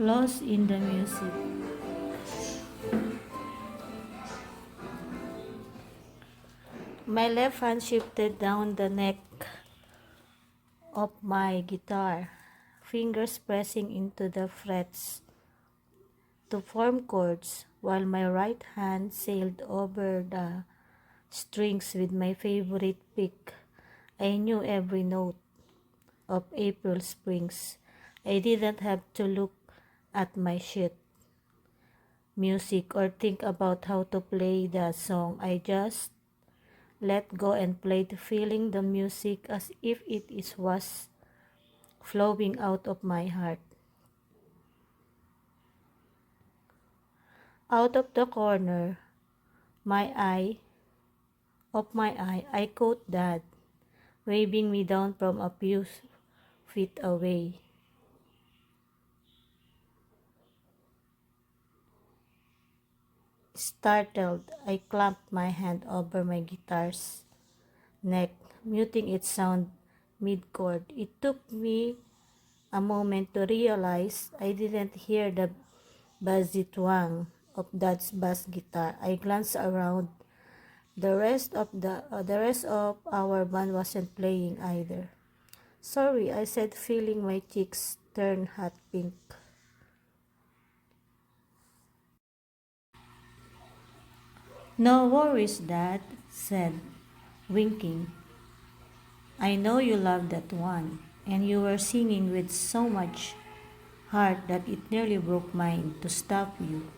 Lost in the music. My left hand shifted down the neck of my guitar, fingers pressing into the frets to form chords, while my right hand sailed over the strings with my favorite pick. I knew every note of April Springs. I didn't have to look at my sheet music or think about how to play the song. I just let go and played, feeling the music as if was flowing out of my heart. Out of the corner my eye I caught Dad, waving me down from a few feet away. Startled, I clamped my hand over my guitar's neck, muting its sound mid-chord. It took me a moment to realize I didn't hear the bassy twang of Dad's bass guitar. I glanced around. The rest of our band wasn't playing either. Sorry, I said, feeling my cheeks turn hot pink. No worries, Dad said, winking. I know you love that one, and you were singing with so much heart that it nearly broke mine to stop you.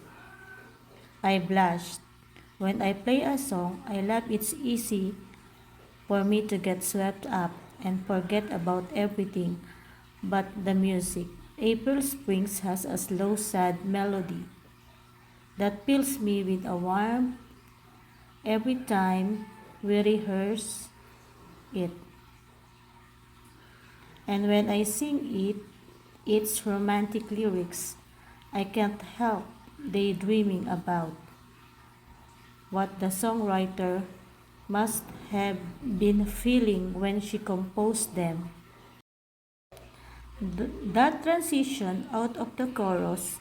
I blushed. When I play a song, I laugh. It's easy for me to get swept up and forget about everything but the music. April Springs has a slow, sad melody that fills me with a warmth every time we rehearse it. And when I sing it, its romantic lyrics, I can't help daydreaming about what the songwriter must have been feeling when she composed them. That transition out of the chorus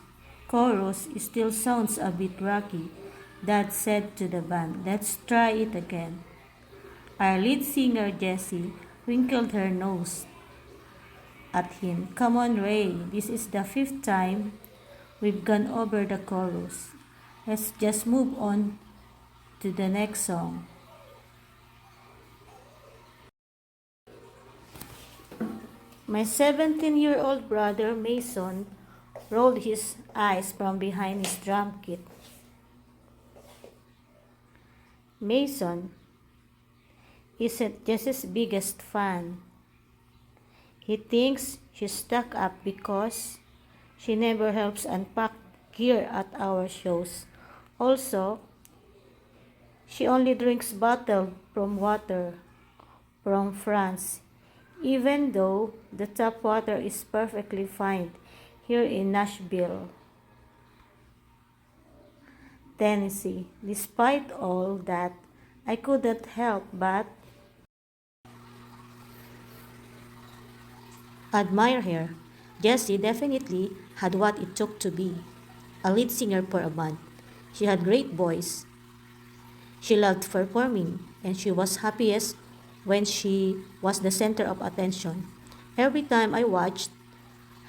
still sounds a bit rocky, Dad said to the band. Let's try it again. Our lead singer, Jessie, wrinkled her nose at him. Come on, Ray, this is the fifth time we've gone over the chorus. Let's just move on to the next song. My 17-year-old brother Mason rolled his eyes from behind his drum kit. Mason isn't Jess's biggest fan. He thinks she's stuck up because she never helps unpack gear at our shows. Also, she only drinks bottled from water from France, even though the tap water is perfectly fine here in Nashville, Tennessee. Despite all that, I couldn't help but admire her. Jessie definitely had what it took to be a lead singer for a band. She had great voice. She loved performing, and she was happiest when she was the center of attention. Every time I watched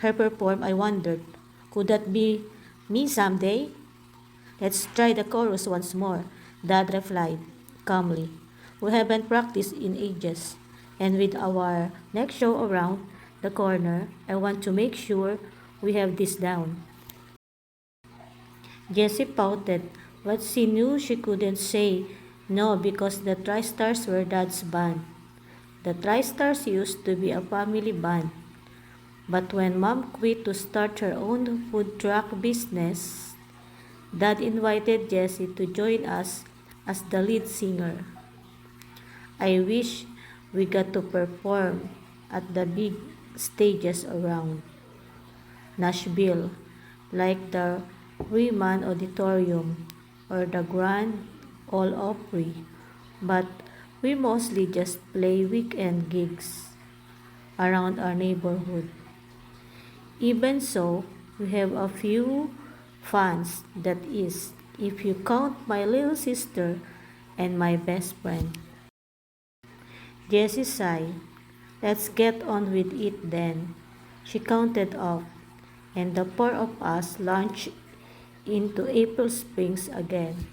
her perform, I wondered, could that be me someday? Let's try the chorus once more, Dad replied calmly. We haven't practiced in ages, and with our next show around the corner, I want to make sure we have this down. Jessie pouted, but she knew she couldn't say no because the TriStars were Dad's band. The TriStars used to be a family band, but when Mom quit to start her own food truck business, Dad invited Jessie to join us as the lead singer. I wish we got to perform at the big stages around Nashville, like the Ryman Auditorium or the Grand Ole Opry, but we mostly just play weekend gigs around our neighborhood. Even so, We have a few fans, that is, if you count my little sister and my best friend. Jessie sighed. Let's get on with it then. She counted off, and the four of us launched into April Springs again.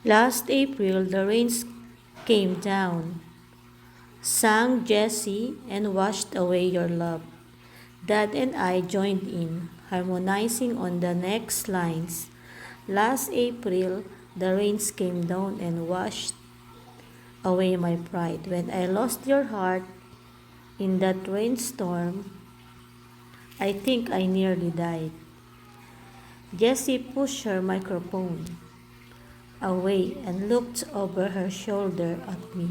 Last April, the rains came down, sang Jessie, and washed away your love. Dad and I joined in, harmonizing on the next lines. Last April, the rains came down and washed away my pride. When I lost your heart in that rainstorm, I think I nearly died. Jessie pushed her microphone away and looked over her shoulder at me.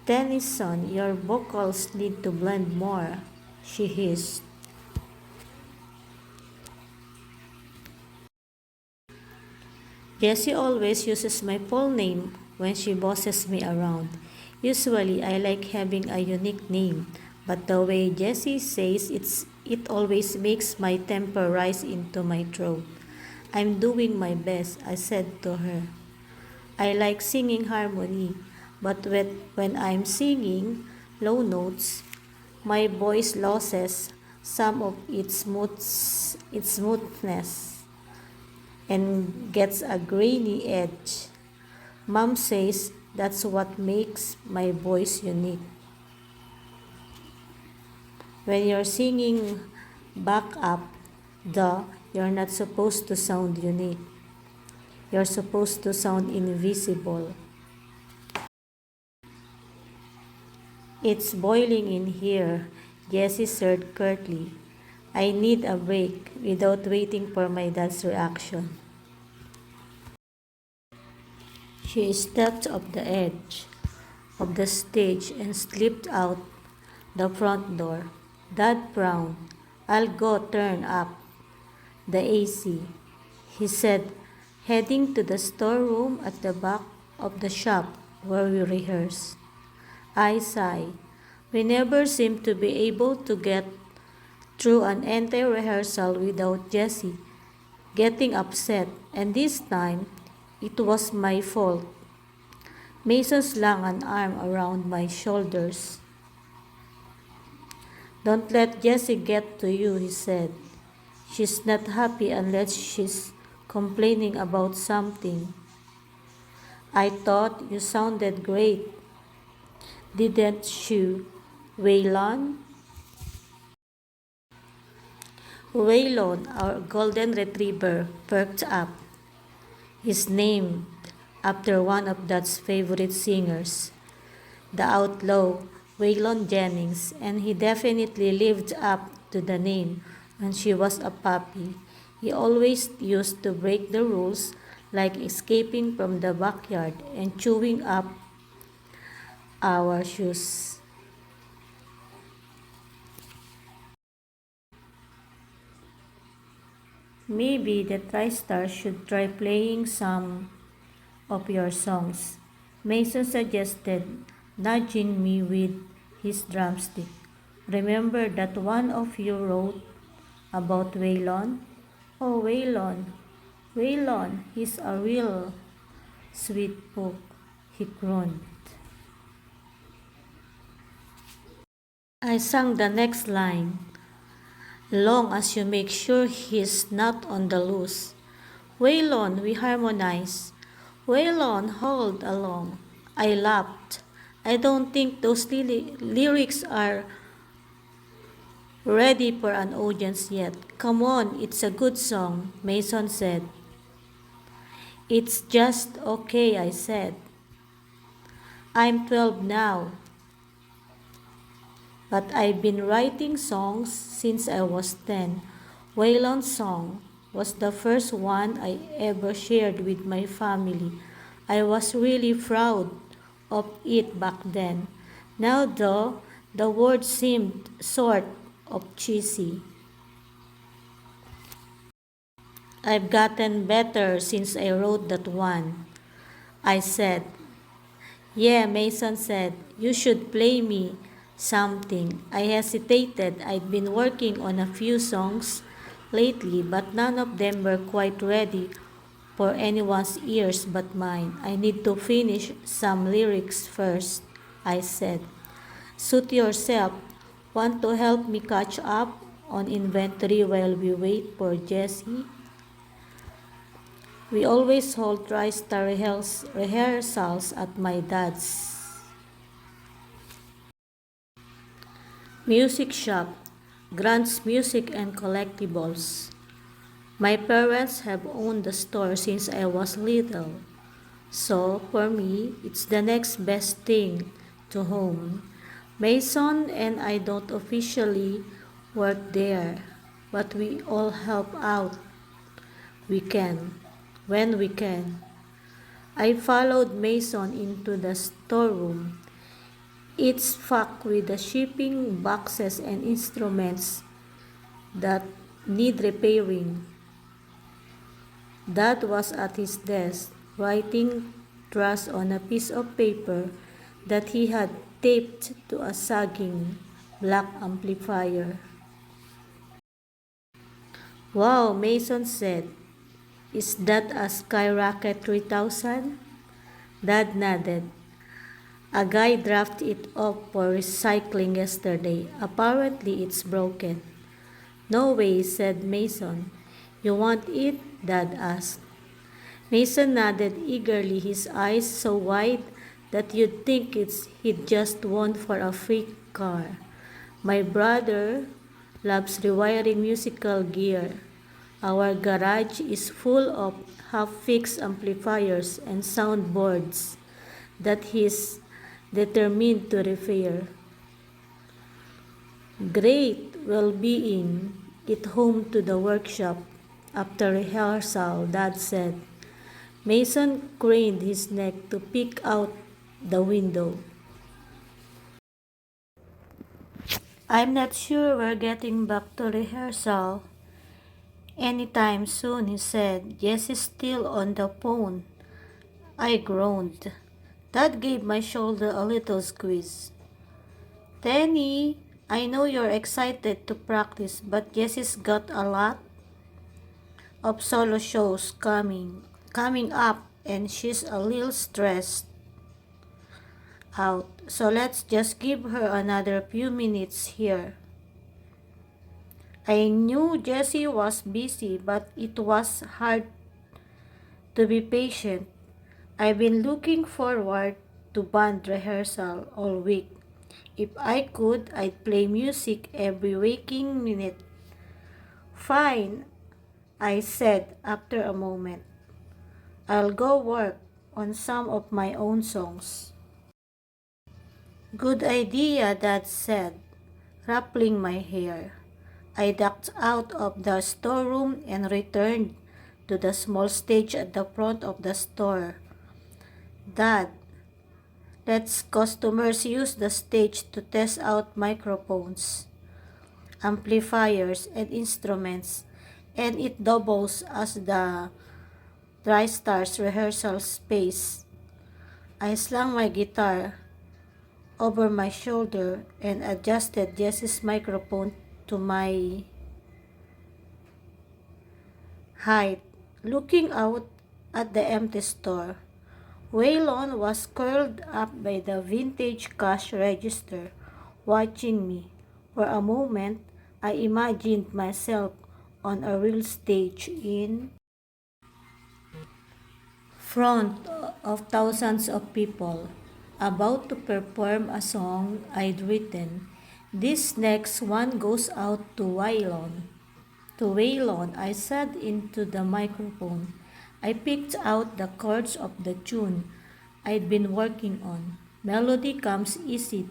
Tenney, son, your vocals need to blend more, she hissed. Jessie always uses my full name when she bosses me around. Usually, I like having a unique name, but the way Jessie says it always makes my temper rise into my throat. I'm doing my best, I said to her. I like singing harmony, but when I'm singing low notes, my voice loses some of its smoothness and gets a grainy edge. Mom says that's what makes my voice unique. When you're singing back up, you're not supposed to sound unique. You're supposed to sound invisible. It's boiling in here, Jessie said curtly. I need a break without waiting for my dad's reaction. She stepped off the edge of the stage and slipped out the front door. Dad frowned. I'll go turn up the AC, he said, heading to the storeroom at the back of the shop where we rehearse. I sighed. We never seemed to be able to get through an entire rehearsal without Jessie getting upset, and this time it was my fault. Mason slung an arm around my shoulders. Don't let Jessie get to you, he said. She's not happy unless she's complaining about something. I thought you sounded great, didn't you, Waylon? Waylon, our golden retriever, perked up. His name after one of Dad's favorite singers, the outlaw Waylon Jennings, and he definitely lived up to the name when she was a puppy. He always used to break the rules, like escaping from the backyard and chewing up our shoes. Maybe the TriStar should try playing some of your songs, Mason suggested, nudging me with his drumstick. Remember that one of you wrote about Waylon? Oh, Waylon, he's a real sweet book, he crooned. I sang the next line, long as you make sure he's not on the loose. Waylon, we harmonize. Waylon, hold along. I laughed. I don't think those lyrics are ready for an audience yet. Come on, it's a good song, Mason said. It's just okay, I said. I'm 12 now, but I've been writing songs since I was 10. Waylon's song was the first one I ever shared with my family. I was really proud of it back then. Now though, the words seemed sort of cheesy. I've gotten better since I wrote that one, I said. Yeah, Mason said, you should play me something. I hesitated. I'd been working on a few songs lately, but none of them were quite ready for anyone's ears but mine. I need to finish some lyrics first, I said. Suit yourself. Want to help me catch up on inventory while we wait for Jessie? We always hold TriStar rehearsals at my dad's music shop, Grant's Music and Collectibles. My parents have owned the store since I was little, so for me, it's the next best thing to home. Mason and I don't officially work there, but we all help out we can, when we can. I followed Mason into the storeroom. It's packed with the shipping boxes and instruments that need repairing. Dad was at his desk, writing trust on a piece of paper that he had taped to a sagging black amplifier. Wow, Mason said. Is that a Skyrocket 3000? Dad nodded. A guy dropped it off for recycling yesterday. Apparently it's broken. No way, said Mason. You want it? Dad asked. Mason nodded eagerly, his eyes so wide that you'd think he'd just won for a free car. My brother loves rewiring musical gear. Our garage is full of half-fixed amplifiers and soundboards that he's determined to repair. Great, we'll be in it home to the workshop after rehearsal, Dad said. Mason craned his neck to peek out the window. I'm not sure we're getting back to rehearsal anytime soon, he said. Jessie's still on the phone. I groaned. Dad gave my shoulder a little squeeze. Tenney, I know you're excited to practice, but Jessie's got a lot of solo shows coming up, and she's a little stressed out. So let's just give her another few minutes here. I knew Jessie was busy, but it was hard to be patient. I've been looking forward to band rehearsal all week. If I could, I'd play music every waking minute. Fine, I said after a moment. I'll go work on some of my own songs. Good idea, Dad said, ruffling my hair. I ducked out of the storeroom and returned to the small stage at the front of the store. Dad, lets customers use the stage to test out microphones, amplifiers, and instruments, and it doubles as the TriStar's rehearsal space. I slung my guitar over my shoulder and adjusted Jessie's microphone to my height, looking out at the empty store. Waylon was curled up by the vintage cash register, watching me. For a moment, I imagined myself on a real stage in front of thousands of people, about to perform a song I'd written. This next one goes out to Waylon. To Waylon, I said into the microphone. I picked out the chords of the tune I'd been working on. Melody comes easy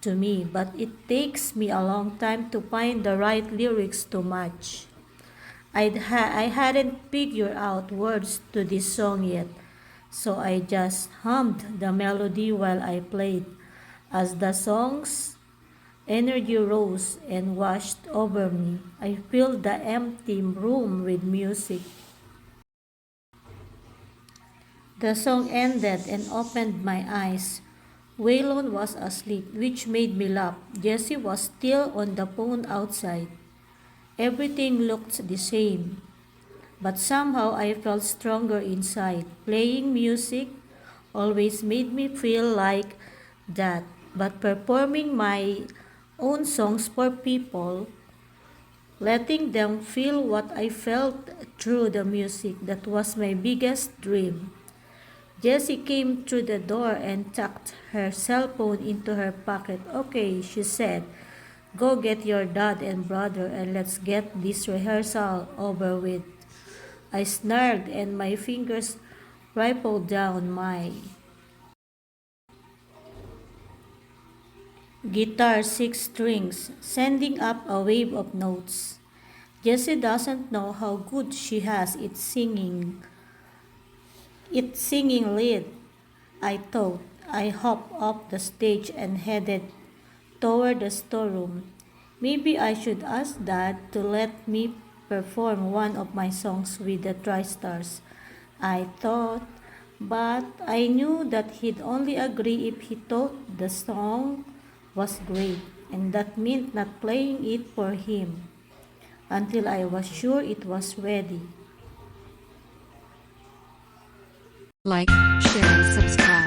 to me, but it takes me a long time to find the right lyrics to match. I hadn't figured out words to this song yet, so I just hummed the melody while I played. As the song's energy rose and washed over me, I filled the empty room with music. The song ended and opened my eyes. Waylon was asleep, which made me laugh. Jessie was still on the phone outside. Everything looked the same, but somehow I felt stronger inside. Playing music always made me feel like that, but performing my own songs for people, letting them feel what I felt through the music, that was my biggest dream. Jessie came through the door and tucked her cell phone into her pocket. Okay, she said, go get your dad and brother and let's get this rehearsal over with. I snarled and my fingers rippled down my guitar six strings, sending up a wave of notes. Jessie doesn't know how good she has it singing. It's singing lead, I thought. I hopped off the stage and headed toward the storeroom. Maybe I should ask Dad to let me perform one of my songs with the TriStars, I thought, but I knew that he'd only agree if he thought the song was great, and that meant not playing it for him until I was sure it was ready. Like, share, and subscribe.